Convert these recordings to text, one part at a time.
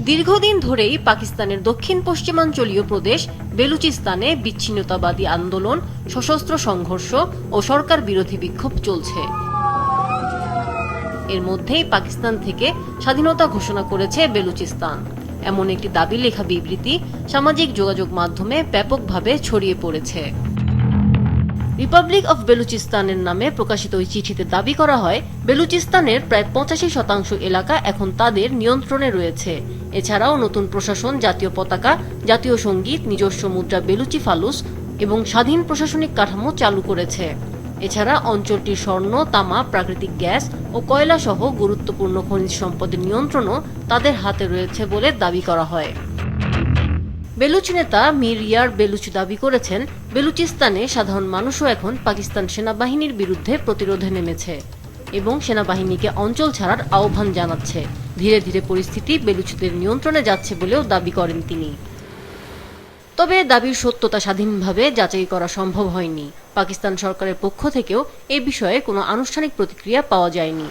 দীর্ঘদিন ধরেই পাকিস্তানের দক্ষিণ পশ্চিমাঞ্চলীয় প্রদেশ বেলুচিস্তানে বিচ্ছিন্নতাবাদী আন্দোলন, সশস্ত্র সংঘর্ষ ও সরকার বিরোধী বিক্ষোভ চলছে। এর মধ্যেই পাকিস্তান থেকে স্বাধীনতা ঘোষণা করেছে বেলুচিস্তান, এমন একটি দাবি লেখা বিবৃতি সামাজিক যোগাযোগ মাধ্যমে ব্যাপকভাবে ছড়িয়ে পড়েছে। রিপাবলিক অফ বেলুচিস্তানের নামে প্রকাশিত ওই চিঠিতে দাবি করা হয়, বেলুচিস্তানের প্রায় 85% এলাকা এখন তাদের নিয়ন্ত্রণে রয়েছে। এছাড়াও নতুন প্রশাসন, জাতীয় পতাকা, জাতীয় সঙ্গীত, নিজস্ব মুদ্রা বেলুচি ফালুস এবং স্বাধীন প্রশাসনিক কাঠামো চালু করেছে। এছাড়া অঞ্চলটির স্বর্ণ, তামা, প্রাকৃতিক গ্যাস ও কয়লা সহ গুরুত্বপূর্ণ খনিজ সম্পদের নিয়ন্ত্রণও তাদের হাতে রয়েছে বলে দাবি করা হয়। বেলুচ নেতা মীর ইয়ার বেলুচ দাবি করেছেন, বেলুচিস্তানে সাধারণ মানুষও এখন পাকিস্তান সেনাবাহিনীর বিরুদ্ধে প্রতিরোধে নেমেছে এবং সেনাবাহিনীকে অঞ্চল ছাড়ার আহ্বান জানাচ্ছে। ধীরে ধীরে পরিস্থিতি বেলুচদের নিয়ন্ত্রণে যাচ্ছে বলেও দাবি করেন তিনি। তবে দাবির সত্যতা স্বাধীনভাবে যাচাই করা সম্ভব হয়নি। পাকিস্তান সরকারের পক্ষ থেকেও এ বিষয়ে কোনো আনুষ্ঠানিক প্রতিক্রিয়া পাওয়া যায়নি।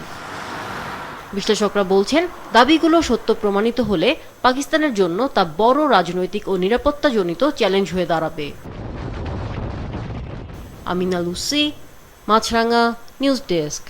বিশ্লেষকরা বলছেন, দাবিগুলো সত্য প্রমাণিত হলে পাকিস্তানের জন্য তা বড় রাজনৈতিক ও নিরাপত্তাজনিত চ্যালেঞ্জ হয়ে দাঁড়াবে। আমিনা লুসি, মাছরাঙা নিউজ ডেস্ক।